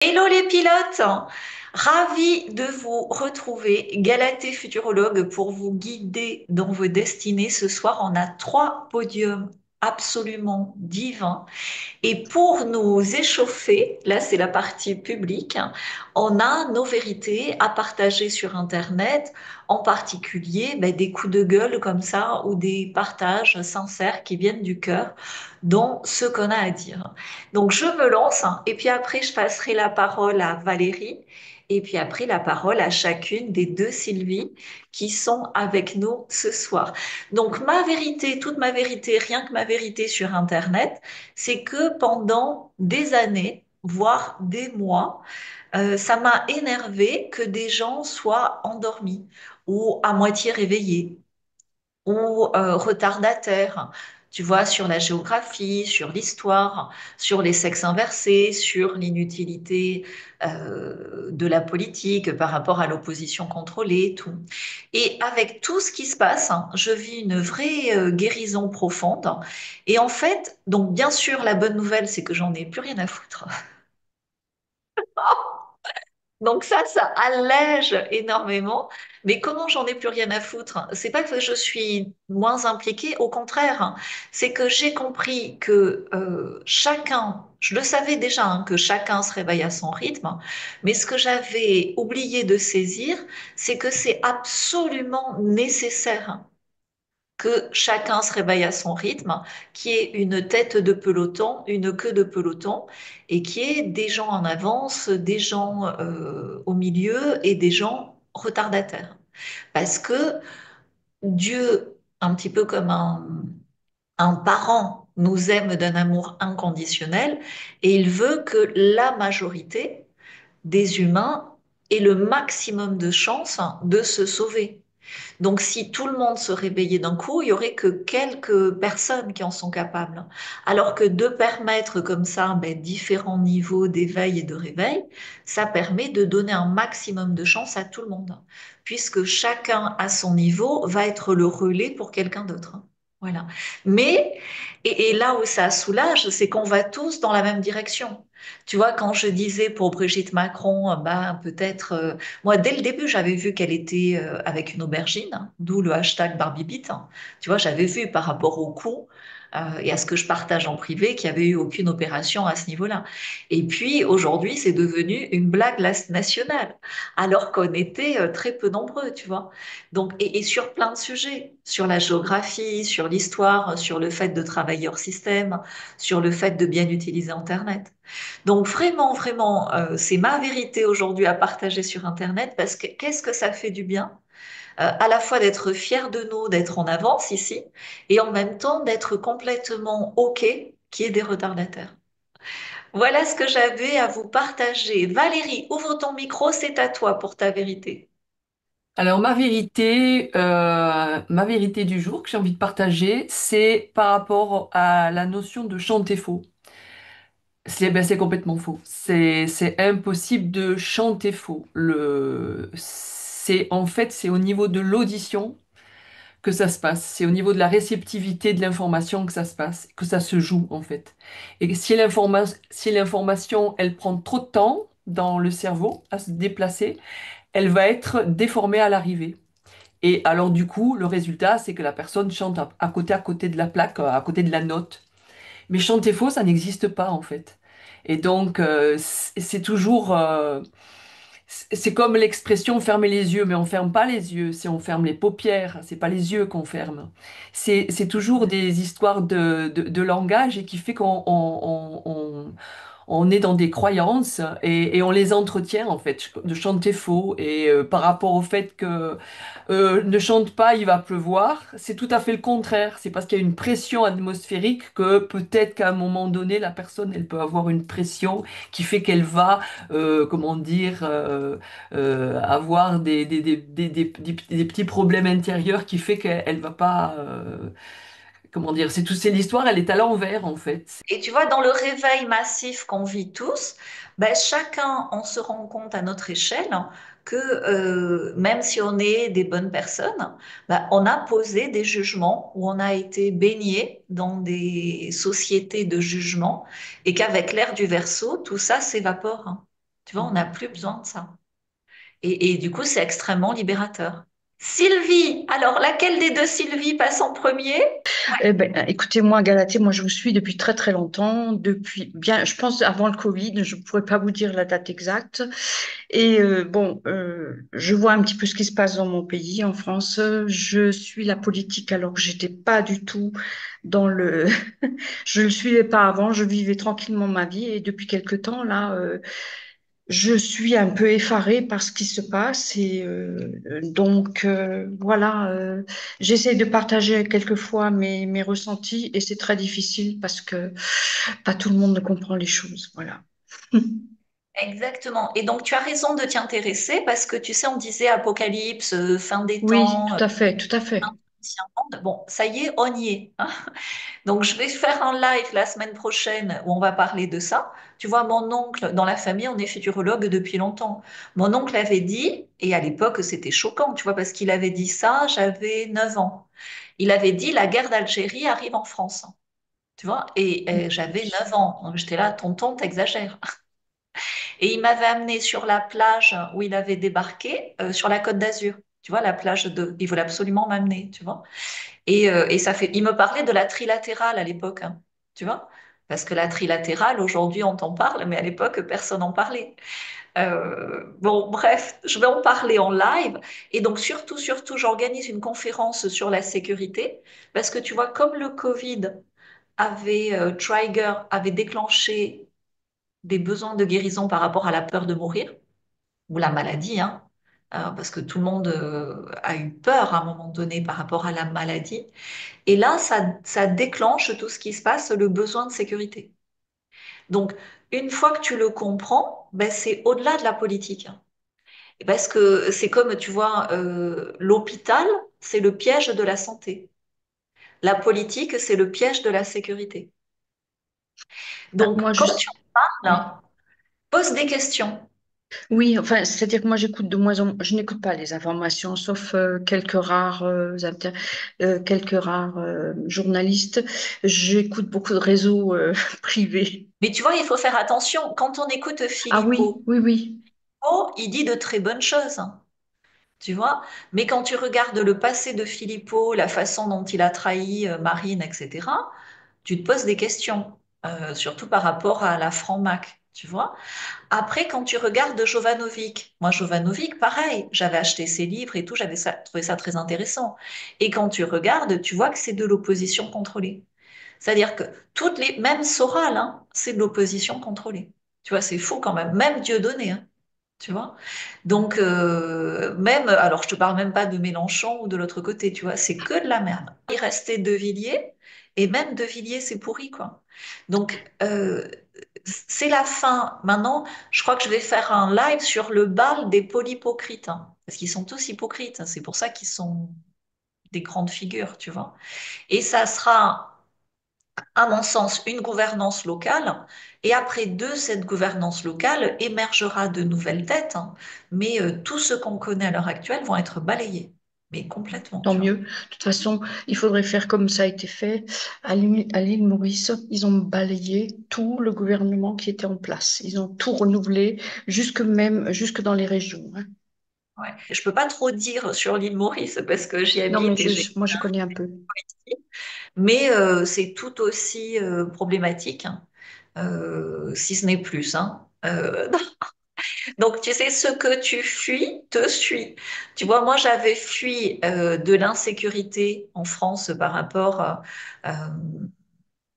Hello les pilotes! Ravi de vous retrouver, Galatée Futurologue, pour vous guider dans vos destinées. Ce soir, on a trois podiums absolument divins. Et pour nous échauffer, là c'est la partie publique, hein, on a nos vérités à partager sur Internet, en particulier des coups de gueule comme ça ou des partages sincères qui viennent du cœur dans ce qu'on a à dire. Donc je me lance hein, et puis après je passerai la parole à Valérie et puis après la parole à chacune des deux Sylvie qui sont avec nous ce soir. Donc ma vérité, toute ma vérité, rien que ma vérité sur Internet, c'est que pendant des années, voire des mois, ça m'a énervé que des gens soient endormis ou à moitié réveillés ou retardataires. Tu vois, sur la géographie, sur l'histoire, sur les sexes inversés, sur l'inutilité de la politique par rapport à l'opposition contrôlée, tout. Et avec tout ce qui se passe, hein, je vis une vraie guérison profonde. Et en fait, donc bien sûr, la bonne nouvelle, c'est que j'en ai plus rien à foutre. Donc ça allège énormément. Mais comment j'en ai plus rien à foutre? C'est pas que je suis moins impliquée, au contraire, hein. C'est que j'ai compris que chacun, je le savais déjà, hein, que chacun se réveille à son rythme, mais ce que j'avais oublié de saisir, c'est que c'est absolument nécessaire que chacun se réveille à son rythme, qui est une tête de peloton, une queue de peloton, et qui est des gens en avance, des gens au milieu et des gens retardataires. Parce que Dieu, un petit peu comme un parent, nous aime d'un amour inconditionnel, et il veut que la majorité des humains ait le maximum de chances de se sauver. Donc, si tout le monde se réveillait d'un coup, il y aurait que quelques personnes qui en sont capables. Alors que de permettre comme ça différents niveaux d'éveil et de réveil, ça permet de donner un maximum de chance à tout le monde, puisque chacun à son niveau va être le relais pour quelqu'un d'autre. Voilà. Mais, et là où ça soulage, c'est qu'on va tous dans la même direction. Tu vois, quand je disais pour Brigitte Macron, peut-être moi, dès le début, j'avais vu qu'elle était avec une aubergine, hein, d'où le hashtag Barbie hein. Tu vois, j'avais vu par rapport au coût et à ce que je partage en privé qu'il n'y avait eu aucune opération à ce niveau-là. Et puis, aujourd'hui, c'est devenu une blague nationale, alors qu'on était très peu nombreux, tu vois. Donc, et sur plein de sujets, sur la géographie, sur l'histoire, sur le fait de travailler hors système, sur le fait de bien utiliser Internet. Donc vraiment, vraiment, c'est ma vérité aujourd'hui à partager sur Internet parce que qu'est-ce que ça fait du bien, à la fois d'être fier de nous, d'être en avance ici, et en même temps d'être complètement OK qu'il y ait des retardataires. Voilà ce que j'avais à vous partager. Valérie, ouvre ton micro, c'est à toi pour ta vérité. Alors ma vérité du jour que j'ai envie de partager, c'est par rapport à la notion de chanter faux. C'est complètement faux. C'est impossible de chanter faux. C'est au niveau de l'audition que ça se passe. C'est au niveau de la réceptivité de l'information que ça se passe, que ça se joue en fait. Et si l'information, elle prend trop de temps dans le cerveau à se déplacer, elle va être déformée à l'arrivée. Et alors du coup, le résultat, c'est que la personne chante à côté de la plaque, à côté de la note. Mais chanter faux, ça n'existe pas en fait. Et donc, c'est toujours... c'est comme l'expression fermer les yeux, mais on ferme pas les yeux, c'est on ferme les paupières, c'est pas les yeux qu'on ferme. C'est toujours des histoires de langage et qui fait on est dans des croyances et on les entretient en fait, de chanter faux. Et par rapport au fait que ne chante pas, il va pleuvoir, c'est tout à fait le contraire. C'est parce qu'il y a une pression atmosphérique que peut-être qu'à un moment donné, la personne, elle peut avoir une pression qui fait qu'elle va, comment dire, avoir des petits problèmes intérieurs qui fait qu'elle va pas, comment dire, c'est l'histoire, elle est à l'envers en fait. Et tu vois, dans le réveil massif qu'on vit tous, chacun, on se rend compte à notre échelle que même si on est des bonnes personnes, on a posé des jugements ou on a été baigné dans des sociétés de jugement et qu'avec l'ère du verso, tout ça s'évapore, hein. Tu vois, on n'a plus besoin de ça. Et du coup, c'est extrêmement libérateur. Sylvie, alors laquelle des deux Sylvie passe en premier? Eh ben, écoutez, moi, Galatée, moi, je vous suis depuis très, très longtemps, depuis bien, je pense avant le Covid, je ne pourrais pas vous dire la date exacte. Et bon, je vois un petit peu ce qui se passe dans mon pays, en France. Je suis la politique alors que j'étais pas du tout dans le, je le suivais pas avant. Je vivais tranquillement ma vie et depuis quelque temps là, je suis un peu effarée par ce qui se passe et donc voilà, j'essaie de partager quelquefois mes ressentis et c'est très difficile parce que pas tout le monde ne comprend les choses. Voilà. Exactement. Et donc, tu as raison de t'y intéresser parce que tu sais, on disait apocalypse, fin des Oui, temps, tout à fait, tout à fait. ancien monde. Bon, ça y est, on y est, hein. Donc, je vais faire un live la semaine prochaine où on va parler de ça. Tu vois, mon oncle, dans la famille, on est futurologue depuis longtemps. Mon oncle avait dit, et à l'époque, c'était choquant, tu vois, parce qu'il avait dit ça, j'avais 9 ans. Il avait dit, la guerre d'Algérie arrive en France. Tu vois, et j'avais 9 ans. Donc, j'étais là, tonton, t'exagères. Et il m'avait amené sur la plage où il avait débarqué, sur la Côte d'Azur. Tu vois, la plage de. Il voulait absolument m'amener, tu vois. Et ça fait. Il me parlait de la trilatérale à l'époque, hein, tu vois. Parce que la trilatérale, aujourd'hui, on t'en parle, mais à l'époque, personne n'en parlait. Bon, bref, je vais en parler en live. Et donc, surtout, j'organise une conférence sur la sécurité. Parce que tu vois, comme le Covid avait déclenché des besoins de guérison par rapport à la peur de mourir ou la maladie, hein, parce que tout le monde a eu peur à un moment donné par rapport à la maladie. Et là, ça déclenche tout ce qui se passe, le besoin de sécurité. Donc, une fois que tu le comprends, ben, c'est au-delà de la politique, hein. Parce que c'est comme, tu vois, l'hôpital, c'est le piège de la santé. La politique, c'est le piège de la sécurité. Ah, Donc, moi, comme tu en parles, oui. hein, pose des questions. Oui, enfin, c'est-à-dire que moi, j'écoute de moins en moins, je n'écoute pas les informations, sauf quelques rares journalistes. J'écoute beaucoup de réseaux privés. Mais tu vois, il faut faire attention. Quand on écoute Ah oui, Philippot, oui, oui. il dit de très bonnes choses, hein, tu vois. Mais quand tu regardes le passé de Philippot, la façon dont il a trahi Marine, etc., tu te poses des questions, surtout par rapport à la franc-mac, tu vois. Après, quand tu regardes Jovanovic, moi, Jovanovic, pareil, j'avais acheté ses livres et tout, trouvé ça très intéressant. Et quand tu regardes, tu vois que c'est de l'opposition contrôlée. C'est-à-dire que même Soral, hein, c'est de l'opposition contrôlée. Tu vois, c'est fou quand même. Même Dieudonné, hein, tu vois. Donc, alors je te parle même pas de Mélenchon ou de l'autre côté, tu vois, c'est que de la merde. Il restait De Villiers, et même De Villiers, c'est pourri, quoi. Donc, c'est la fin. Maintenant, je crois que je vais faire un live sur le bal des polypocrites, hein, parce qu'ils sont tous hypocrites, hein. C'est pour ça qu'ils sont des grandes figures, tu vois. Et ça sera à mon sens, une gouvernance locale. Et après de cette gouvernance locale émergera de nouvelles têtes, hein. Mais tous ceux qu'on connaît à l'heure actuelle vont être balayés. Mais complètement, Tant tu vois. mieux. De toute façon, il faudrait faire comme ça a été fait à l'île Maurice. Ils ont balayé tout le gouvernement qui était en place. Ils ont tout renouvelé, jusque dans les régions, hein. Ouais. Je peux pas trop dire sur l'île Maurice parce que j'y Non, mais habite et j'ai moi, je connais un peu. ici. Mais c'est tout aussi problématique, hein, si ce n'est plus, hein. Donc, tu sais, ce que tu fuis te suit. Tu vois, moi, j'avais fui de l'insécurité en France par rapport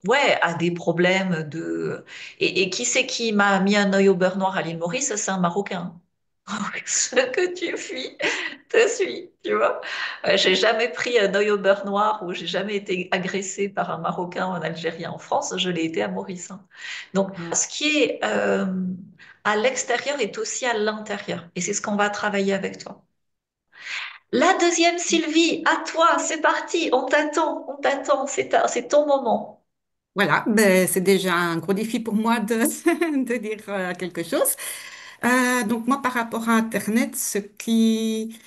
ouais, à des problèmes de... et qui c'est qui m'a mis un œil au beurre noir à l'île Maurice? C'est un Marocain. Ce que tu fuis te suit, tu vois. J'ai jamais pris un œil au beurre noir ou j'ai jamais été agressée par un Marocain ou un Algérien en France. Je l'ai été à Maurice, hein. Donc, ce qui est à l'extérieur est aussi à l'intérieur. Et c'est ce qu'on va travailler avec toi. La deuxième, Sylvie, à toi, c'est parti. On t'attend, c'est ton moment. Voilà, ben, c'est déjà un gros défi pour moi de, de dire quelque chose. Donc moi, par rapport à Internet, ce qui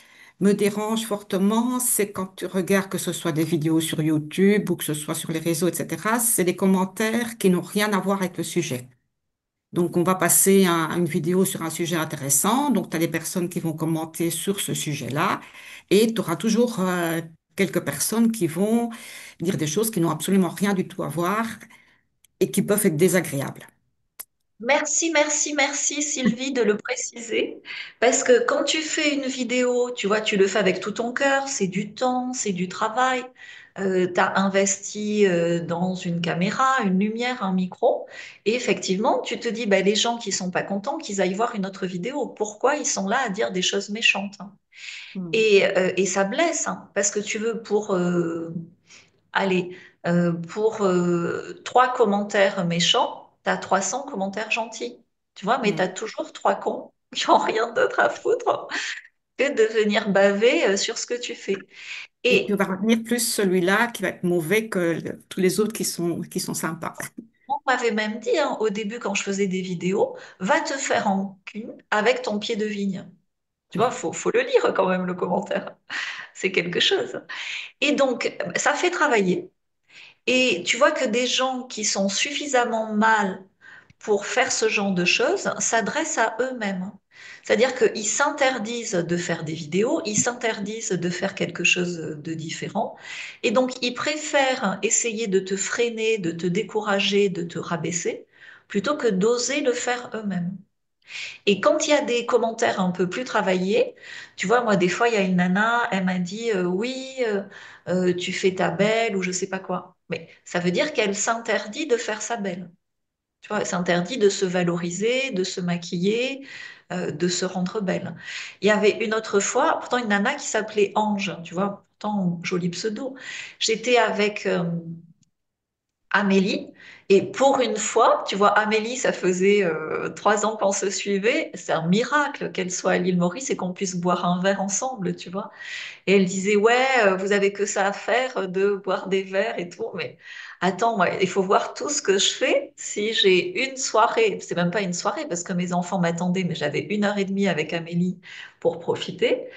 me dérange fortement, c'est quand tu regardes que ce soit des vidéos sur YouTube ou que ce soit sur les réseaux, etc., c'est des commentaires qui n'ont rien à voir avec le sujet. Donc, on va passer une vidéo sur un sujet intéressant. Donc, tu as des personnes qui vont commenter sur ce sujet-là et tu auras toujours quelques personnes qui vont dire des choses qui n'ont absolument rien du tout à voir et qui peuvent être désagréables. Merci, merci, merci Sylvie de le préciser. Parce que quand tu fais une vidéo, tu vois, tu le fais avec tout ton cœur, c'est du temps, c'est du travail. Tu as investi dans une caméra, une lumière, un micro. Et effectivement, tu te dis, bah, les gens qui sont pas contents, qu'ils aillent voir une autre vidéo. Pourquoi ils sont là à dire des choses méchantes, hein. Hmm. Et ça blesse, hein, parce que tu veux allez, pour 3 commentaires méchants, tu as 300 commentaires gentils. Tu vois, mais tu Hmm. as toujours 3 cons qui n'ont rien d'autre à foutre que de venir baver sur ce que tu fais. Et tu Et vas retenir plus celui-là qui va être mauvais que tous les autres qui sont sympas. on m'avait même dit, hein, au début, quand je faisais des vidéos, va te faire en cul avec ton pied de vigne. Tu vois, faut le lire quand même, le commentaire. C'est quelque chose. Et donc, ça fait travailler. Et tu vois que des gens qui sont suffisamment mal pour faire ce genre de choses s'adressent à eux-mêmes. C'est-à-dire qu'ils s'interdisent de faire des vidéos, ils s'interdisent de faire quelque chose de différent, et donc ils préfèrent essayer de te freiner, de te décourager, de te rabaisser, plutôt que d'oser le faire eux-mêmes. Et quand il y a des commentaires un peu plus travaillés, tu vois, moi, des fois, il y a une nana, elle m'a dit, oui, tu fais ta belle ou je sais pas quoi. Mais ça veut dire qu'elle s'interdit de faire sa belle. Tu vois, elle s'interdit de se valoriser, de se maquiller, de se rendre belle. Il y avait une autre fois, pourtant une nana qui s'appelait Ange, tu vois, pourtant joli pseudo. J'étais avec Amélie. Et pour une fois, tu vois, Amélie, ça faisait 3 ans qu'on se suivait. C'est un miracle qu'elle soit à l'île Maurice et qu'on puisse boire un verre ensemble, tu vois. Et elle disait, ouais, vous avez que ça à faire de boire des verres et tout. Mais attends, moi, il faut voir tout ce que je fais. Si j'ai une soirée, c'est même pas une soirée parce que mes enfants m'attendaient, mais j'avais 1 heure et demie avec Amélie pour profiter.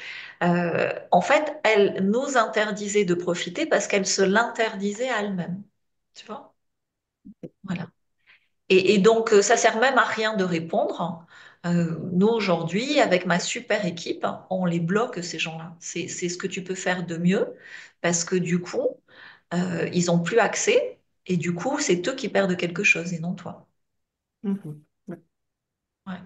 En fait, elle nous interdisait de profiter parce qu'elle se l'interdisait à elle-même. Tu vois? Voilà. Et donc, ça sert même à rien de répondre. Nous, aujourd'hui, avec ma super équipe, on les bloque, ces gens-là. C'est ce que tu peux faire de mieux parce que du coup, ils n'ont plus accès et du coup, c'est eux qui perdent quelque chose et non toi. Mhm. Ouais. Ouais.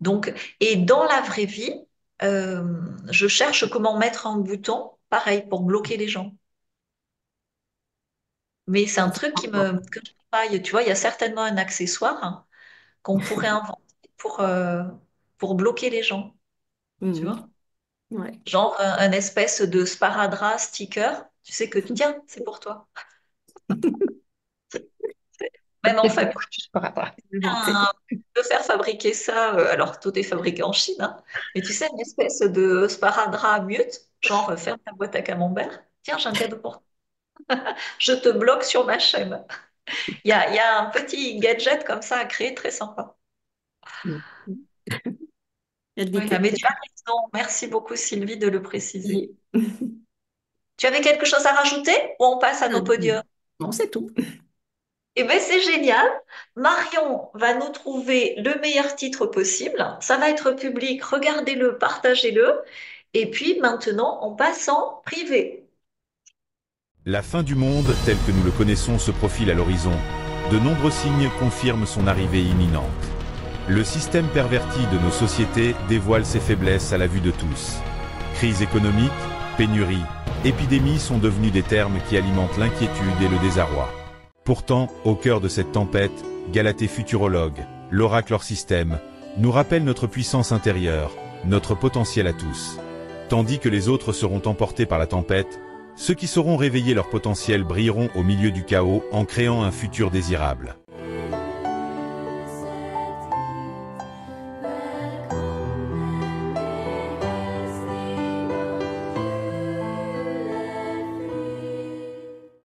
Donc, et dans la vraie vie, je cherche comment mettre un bouton, pareil, pour bloquer les gens. Mais c'est Ça un ne se truc prend pas. que je travaille. Tu vois, il y a certainement un accessoire, hein, qu'on pourrait inventer pour bloquer les gens, tu Mhm. vois? Ouais. Genre un espèce de sparadrap sticker, tu sais que tiens, c'est pour toi. Même en Peut-être famille, beaucoup plus par rapport. Inventé. de faire fabriquer ça, alors tout est fabriqué en Chine, hein, mais tu sais, une espèce de sparadrap mute, genre ferme ta boîte à camembert, tiens, j'ai un cadeau pour toi. Je te bloque sur ma chaîne. Il y a un petit gadget comme ça à créer, très sympa. Mhm. Elle dit Voilà, mais tu as que- raison. Merci beaucoup, Sylvie, de le préciser. Tu avais quelque chose à rajouter ou on passe à nos podiums? Non, c'est tout. Eh bien, c'est génial. Marion va nous trouver le meilleur titre possible. Ça va être public. Regardez-le, partagez-le. Et puis maintenant, on passe en privé. La fin du monde, tel que nous le connaissons, se profile à l'horizon. De nombreux signes confirment son arrivée imminente. Le système perverti de nos sociétés dévoile ses faiblesses à la vue de tous. Crise économique, pénurie, épidémie sont devenus des termes qui alimentent l'inquiétude et le désarroi. Pourtant, au cœur de cette tempête, Galatée futurologue, l'oracle hors système, nous rappelle notre puissance intérieure, notre potentiel à tous. Tandis que les autres seront emportés par la tempête, ceux qui sauront réveiller leur potentiel brilleront au milieu du chaos en créant un futur désirable.